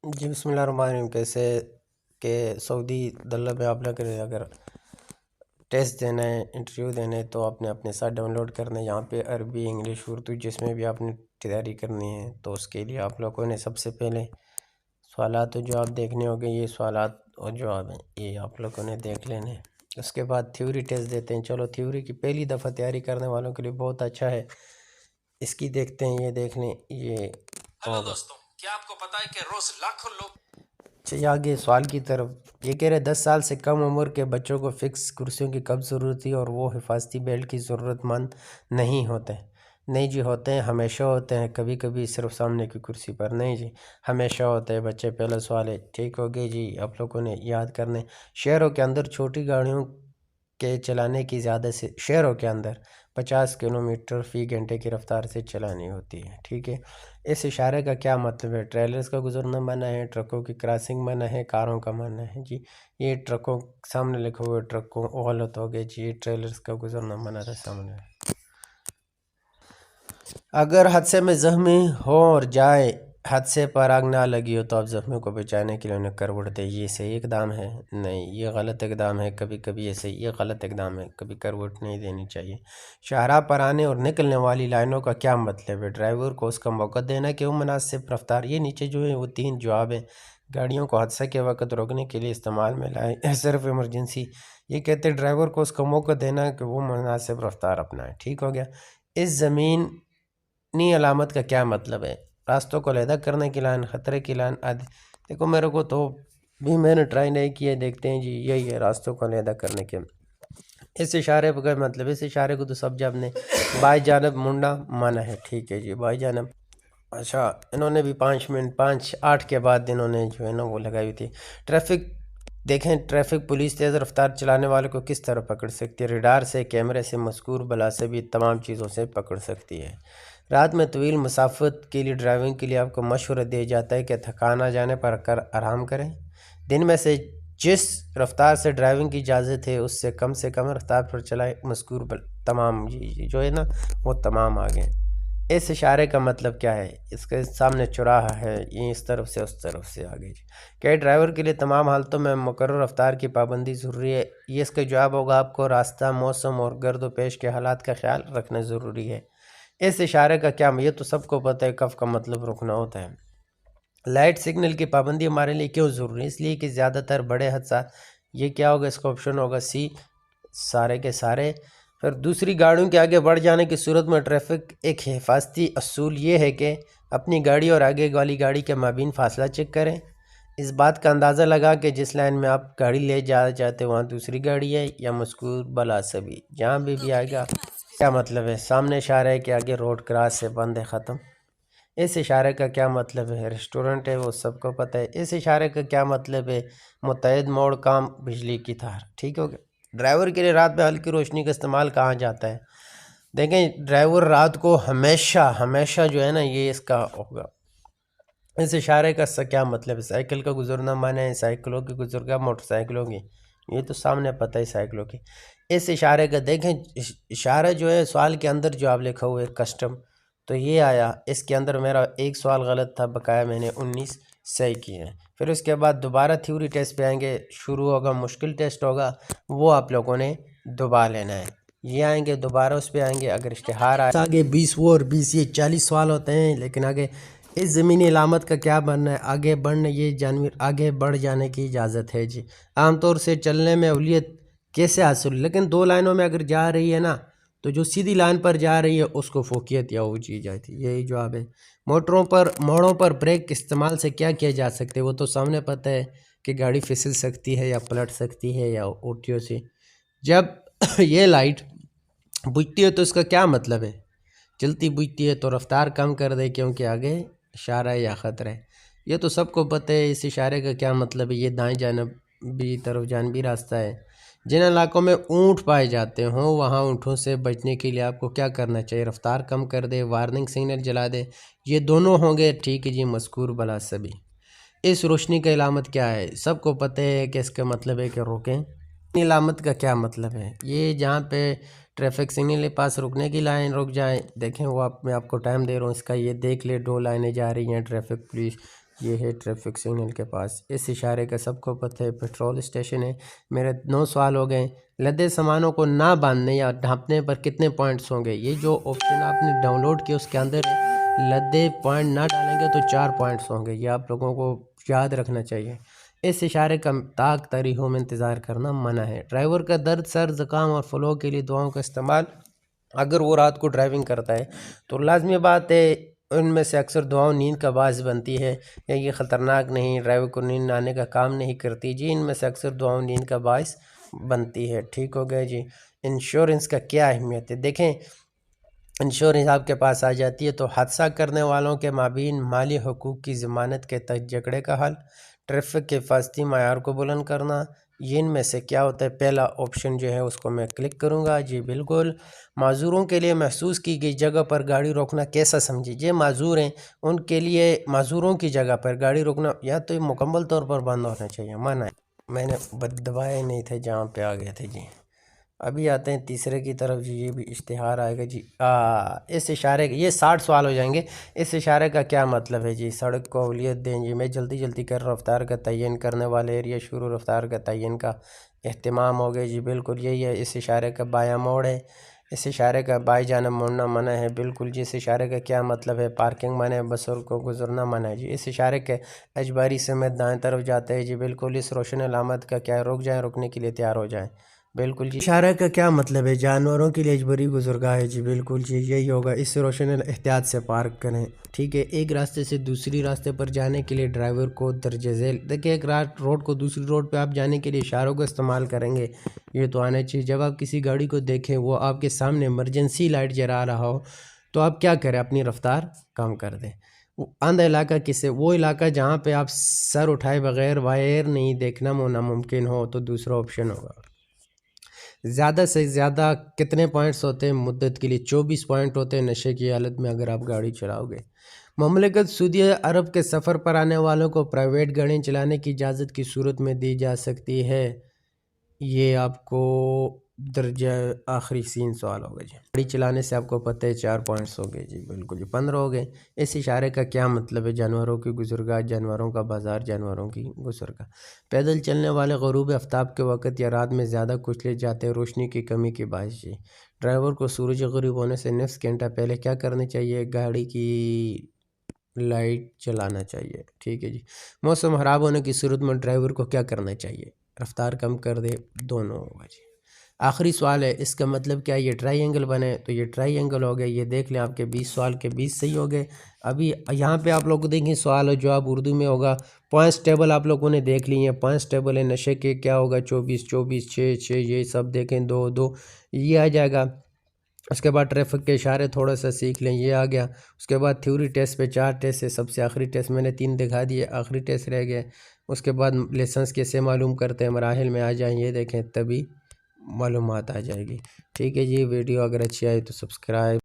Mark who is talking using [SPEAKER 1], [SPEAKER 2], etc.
[SPEAKER 1] جی بسم اللہ الرحمن الرحیم. کیسے کہ سعودی دلہ میں آپ لوگ اگر ٹیسٹ دینا ہے، انٹرویو دینا ہے تو آپ نے اپنے ساتھ ڈاؤن لوڈ کرنا ہے. یہاں پہ عربی، انگلش، اردو جس میں بھی آپ نے تیاری کرنی ہے تو اس کے لیے آپ لوگوں نے سب سے پہلے سوالات و جواب دیکھنے ہوگے. یہ سوالات اور جواب ہیں، یہ آپ لوگوں نے دیکھ لینے ہیں. اس کے بعد تھیوری ٹیسٹ دیتے ہیں. چلو تھیوری کی پہلی دفعہ تیاری کرنے والوں کے لیے بہت اچھا ہے. اس کی دیکھتے ہیں، یہ دیکھ لیں. یہ
[SPEAKER 2] ہلو دوستوں، کیا آپ کو پتا ہے کہ روز لاکھوں لوگ
[SPEAKER 1] چلیے آگے سوال کی طرف. یہ کہہ رہے 10 سال سے کم عمر کے بچوں کو فکس کرسیوں کی کب ضرورت تھی اور وہ حفاظتی بیلٹ کی ضرورت مند نہیں ہوتے؟ نہیں جی ہوتے ہیں، ہمیشہ ہوتے ہیں. کبھی کبھی صرف سامنے کی کرسی پر نہیں جی، ہمیشہ ہوتے ہیں بچے. پہلا سوال ہے، ٹھیک ہو گئے جی. آپ لوگوں نے یاد کرنے. شہروں کے اندر چھوٹی گاڑیوں کے چلانے کی زیادہ سے شہروں کے اندر 50 کلومیٹر فی گھنٹے کی رفتار سے چلانی ہوتی ہے. ٹھیک ہے، اس اشارے کا کیا مطلب ہے؟ ٹریلرز کا گزرنا منع ہے، ٹرکوں کی کراسنگ منع ہے، کاروں کا منع ہے. جی یہ ٹرکوں سامنے لکھے ہوئے ٹرکوں غلط ہو گئے جی. یہ ٹریلرز کا گزرنا منع تھا سامنے. اگر حادثے میں زخمی ہو اور جائے حادثے پر آگ نہ لگی ہو تو آپ زخمیوں کو بچانے کے لیے انہیں کروٹ دیں. یہ صحیح اقدام ہے؟ نہیں، یہ غلط اقدام ہے. کبھی کبھی یہ صحیح، یہ غلط اقدام ہے. کبھی کروٹ نہیں دینی چاہیے. شاہراہ پر آنے اور نکلنے والی لائنوں کا کیا مطلب ہے؟ ڈرائیور کو اس کا موقع دینا کہ وہ مناسب رفتار. یہ نیچے جو ہے وہ 3 جواب ہیں. گاڑیوں کو حادثہ کے وقت روکنے کے لیے استعمال میں لائیں، صرف ایمرجنسی. یہ کہتے ہیں ڈرائیور کو اس کا موقع دینا کہ وہ مناسب رفتار اپنائے. ٹھیک ہو گیا. اس زمینی علامت کا کیا مطلب ہے؟ راستوں کو علیحدہ کرنے کی لائن، خطرے کی لائن آدھی. دیکھو میرے کو تو بھی میں نے ٹرائی نہیں کیا. دیکھتے ہیں جی. یہی ہے راستوں کو علیحدہ کرنے کے. اس اشارے پر مطلب اس اشارے کو تو سب جب نے بائیں جانب منڈا مانا ہے. ٹھیک ہے جی، بائیں جانب. اچھا انہوں نے بھی 5 منٹ 5-8 کے بعد انہوں نے جو ہے نا وہ لگائی تھی. ٹریفک دیکھیں، ٹریفک پولیس تیز رفتار چلانے والے کو کس طرح پکڑ سکتی ہے؟ ریڈار سے، کیمرے سے، مذکور بلا سے، بھی تمام چیزوں سے پکڑ سکتی ہے. رات میں طویل مسافت کے لیے ڈرائیونگ کے لیے آپ کو مشورہ دیا جاتا ہے کہ تھکان آ جانے پر آرام کریں. دن میں سے جس رفتار سے ڈرائیونگ کی اجازت ہے اس سے کم رفتار پر چلائیں. مذکور تمام جی جو ہے نا وہ تمام آگے. اس اشارے کا مطلب کیا ہے؟ اس کے سامنے چوراہا ہے، یہ اس طرف سے اس طرف سے آگے. کہ ڈرائیور کے لیے تمام حالتوں میں مقرر رفتار کی پابندی ضروری ہے. یہ اس کا جواب ہوگا. آپ کو راستہ، موسم اور گرد و پیش کے حالات کا خیال رکھنا ضروری ہے. اس اشارے کا کیا؟ یہ تو سب کو پتہ ہے، کف کا مطلب رکنا ہوتا ہے. لائٹ سگنل کی پابندی ہمارے لیے کیوں ضروری ہے؟ اس لیے کہ زیادہ تر بڑے حادثات. یہ کیا ہوگا؟ اس کا آپشن ہوگا سی، سارے کے سارے. پھر دوسری گاڑیوں کے آگے بڑھ جانے کی صورت میں ٹریفک ایک حفاظتی اصول یہ ہے کہ اپنی گاڑی اور آگے والی گاڑی کے مابین فاصلہ چیک کریں. اس بات کا اندازہ لگا کہ جس لائن میں آپ گاڑی لے جا چاہتے وہاں دوسری گاڑی ہے یا مذکور بلا سبھی جہاں بھی آئے گا. کیا مطلب ہے؟ سامنے اشارہ ہے کہ آگے روڈ کراس ہے، بند ہے، ختم. اس اشارے کا کیا مطلب ہے؟ ریسٹورنٹ ہے، وہ سب کو پتہ ہے. اس اشارے کا کیا مطلب ہے؟ متعدد موڑ، کام، بجلی کی تار. ٹھیک ہو گیا. ڈرائیور کے لیے رات میں ہلکی روشنی کا استعمال کہاں جاتا ہے؟ دیکھیں ڈرائیور رات کو ہمیشہ جو ہے نا یہ اس کا ہوگا. اس اشارے کا کیا مطلب ہے؟ سائیکل کا گزرنا منع ہے، سائیکلوں کی گزرگاہ، موٹر سائیکلوں کی. یہ تو سامنے پتہ ہے سائیکلوں کی. اس اشارے کا دیکھیں اشارہ جو ہے سوال کے اندر جو آپ لکھا ہوا ہے کسٹم، تو یہ آیا. اس کے اندر میرا ایک سوال غلط تھا، بقایا میں نے 19 صحیح کیے ہیں. پھر اس کے بعد دوبارہ تھیوری ٹیسٹ پہ آئیں گے. شروع ہوگا مشکل ٹیسٹ ہوگا، وہ آپ لوگوں نے دوبارہ لینا ہے. یہ آئیں گے دوبارہ اس پہ آئیں گے. اگر اشتہار آگے 20 وہ اور 20 یہ 40 سوال ہوتے ہیں. لیکن آگے اس زمینی علامت کا کیا بننا ہے؟ آگے بڑھنا. یہ جانور آگے بڑھ جانے کی اجازت ہے جی. عام طور سے چلنے میں اولویت کیسے حاصل؟ لیکن 2 لائنوں میں اگر جا رہی ہے نا تو جو سیدھی لائن پر جا رہی ہے اس کو فوقیت یا اوجی جاتی ہے. یہی جواب ہے. موڑوں پر بریک استعمال سے کیا کیا جا سکتے؟ وہ تو سامنے پتہ ہے کہ گاڑی پھسل سکتی ہے یا پلٹ سکتی ہے یا اوٹیوں سے. جب یہ لائٹ بجھتی ہے تو اس کا کیا مطلب ہے؟ چلتی بجھتی ہے تو رفتار کم کر دے کیونکہ آگے اشارہ ہے یا خطرہ ہے. یہ تو سب کو پتہ ہے. اس اشارے کا کیا مطلب ہے؟ یہ دائیں جانب بھی طرف جانبی راستہ ہے. جن علاقوں میں اونٹ پائے جاتے ہوں وہاں اونٹوں سے بچنے کے لیے آپ کو کیا کرنا چاہیے؟ رفتار کم کر دے، وارننگ سگنل جلا دے. یہ دونوں ہوں گے. ٹھیک ہے جی، مذکور بلا سبھی. اس روشنی کا علامت کیا ہے؟ سب کو پتہ ہے کہ اس کا مطلب ہے کہ روکیں. علامت کا کیا مطلب ہے؟ یہ جہاں پہ ٹریفک سگنل کے پاس رکنے کی لائن رک جائیں. دیکھیں وہ میں آپ کو ٹائم دے رہا ہوں اس کا. یہ دیکھ لے 2 لائنیں جا رہی ہیں ٹریفک پولیس یہ ہے ٹریفک سگنل کے پاس، اس اشارے کا سب کو پتہ ہے پیٹرول اسٹیشن ہے۔ میرے 9 سوال ہو گئے۔ لدے سامانوں کو نہ باندھنے یا ڈھانپنے پر کتنے پوائنٹس ہوں گے؟ یہ جو آپشن آپ نے ڈاؤن لوڈ کیا اس کے اندر لدے پوائنٹ نہ ڈالیں گے تو 4 پوائنٹس ہوں گے، یہ آپ لوگوں کو یاد رکھنا چاہیے۔ اس اشارے کا طاق تاریخوں میں انتظار کرنا منع ہے۔ ڈرائیور کا درد، سر، زکام اور فلو کے لیے دعاؤں کا استعمال، اگر وہ رات کو ڈرائیونگ کرتا ہے تو لازمی بات ہے ان میں سے اکثر دعاؤں نیند کا باعث بنتی ہے، یا یہ خطرناک نہیں، ڈرائیور کو نیند آنے کا کام نہیں کرتی جی، ان میں سے اکثر دعاؤں نیند کا باعث بنتی ہے۔ ٹھیک ہو گیا جی۔ انشورنس کا کیا اہمیت ہے؟ دیکھیں، انشورنس آپ کے پاس آ جاتی ہے تو حادثہ کرنے والوں کے مابین مالی حقوق کی ضمانت کے تحت جھگڑے کا حل، ٹریفک کے حفاظتی معیار کو بلند کرنا، یہ ان میں سے کیا ہوتا ہے؟ پہلا آپشن جو ہے اس کو میں کلک کروں گا جی بالکل۔ معذوروں کے لیے محسوس کی گئی جگہ پر گاڑی روکنا کیسا سمجھی؟ یہ معذور ہیں، ان کے لیے معذوروں کی جگہ پر گاڑی روکنا یا تو یہ مکمل طور پر بند ہونا چاہیے، منع ہے۔ میں نے دبائے نہیں تھے جہاں پہ آ گئے تھے جی۔ ابھی آتے ہیں تیسرے کی طرف جی، یہ بھی اشتہار آئے گا جی۔ اس اشارے کا یہ 60 سوال ہو جائیں گے۔ اس اشارے کا کیا مطلب ہے جی؟ سڑک کو اولویت دیں جی، میں جلدی کر رفتار کا تعین کرنے والے ایریا شروع رفتار کا تعین کا اہتمام ہو گیا جی بالکل یہی ہے۔ اس اشارے کا بایاں موڑ ہے، اس اشارے کا بائیں جانب موڑنا منع ہے بالکل جی۔ اس اشارے کا کیا مطلب ہے؟ پارکنگ منع ہے، بسوں کو گزرنا منع ہے جی۔ اس اشارے کے اجباری سمیت دائیں طرف جاتے ہیں جی بالکل۔ اس روشن علامت کا کیا ہے؟ رک جائیں، رکنے کے لیے تیار ہو جائیں بالکل جی۔ اشارہ کا کیا مطلب ہے؟ جانوروں کے لیے اجباری گزرگاہ ہے جی بالکل جی، یہی ہوگا۔ اس روشن احتیاط سے پارک کریں، ٹھیک ہے۔ ایک راستے سے دوسری راستے پر جانے کے لیے ڈرائیور کو درجہ ذیل، دیکھیں ایک روڈ کو دوسری روڈ پہ آپ جانے کے لیے اشاروں کا استعمال کریں گے، یہ تو آنا چاہیے۔ جب آپ کسی گاڑی کو دیکھیں وہ آپ کے سامنے ایمرجنسی لائٹ جلا رہا ہو تو آپ کیا کریں؟ اپنی رفتار کم کر دیں۔ اندھا علاقہ کسے؟ وہ علاقہ جہاں پہ آپ سر اٹھائے بغیر وائر نہیں دیکھنا ناممکن ہو تو دوسرا آپشن ہوگا۔ زیادہ سے زیادہ کتنے پوائنٹس ہوتے ہیں مدت کے لیے؟ 24 پوائنٹ ہوتے ہیں نشے کی حالت میں اگر آپ گاڑی چلاؤ گے۔ مملکت سعودی عرب کے سفر پر آنے والوں کو پرائیویٹ گاڑیاں چلانے کی اجازت کی صورت میں دی جا سکتی ہے، یہ آپ کو درجہ آخری 3 سوال ہو گئے جی۔ گاڑی چلانے سے آپ کو پتہ ہے 4 پوائنٹس ہو گئے جی بالکل جی، 15 ہو گئے۔ اس اشارے کا کیا مطلب ہے؟ جانوروں کی گزرگاہ، جانوروں کا بازار، جانوروں کی گزرگاہ۔ پیدل چلنے والے غروب آفتاب کے وقت یا رات میں زیادہ کچلے جاتے ہیں، روشنی کی کمی کے باعث جی۔ ڈرائیور کو سورج غروب ہونے سے نصف گھنٹہ پہلے کیا کرنا چاہیے؟ گاڑی کی لائٹ چلانا چاہیے، ٹھیک ہے جی۔ موسم خراب ہونے کی صورت میں ڈرائیور کو کیا کرنا چاہیے؟ رفتار کم کر دے، دونوں ہوگا جی۔ آخری سوال ہے، اس کا مطلب کیا ہے؟ یہ ٹرائی اینگل بنے تو یہ ٹرائی اینگل ہو گیا، یہ دیکھ لیں آپ کے 20 سوال کے 20 صحیح ہو گئے۔ ابھی یہاں پہ آپ لوگ دیکھیں سوال و جواب اردو میں ہوگا، پوائنٹس ٹیبل آپ لوگوں نے دیکھ لی ہیں، پوائنٹس ٹیبل ہے نشے کے کیا ہوگا؟ 24 6 یہ سب دیکھیں، 2 یہ آ جائے گا۔ اس کے بعد ٹریفک کے اشارے تھوڑا سا سیکھ لیں، یہ آ گیا۔ اس کے بعد تھیوری ٹیسٹ پہ 4 ٹیسٹ ہے، سب سے آخری ٹیسٹ میں نے 3 دکھا دیے، آخری ٹیسٹ رہ گئے۔ اس کے بعد لیسنس کیسے معلوم کرتے ہیں، مراحل میں آ جائیں، یہ دیکھیں تبھی معلومات آ جائے گی، ٹھیک ہے جی۔ ویڈیو اگر اچھی آئی تو سبسکرائب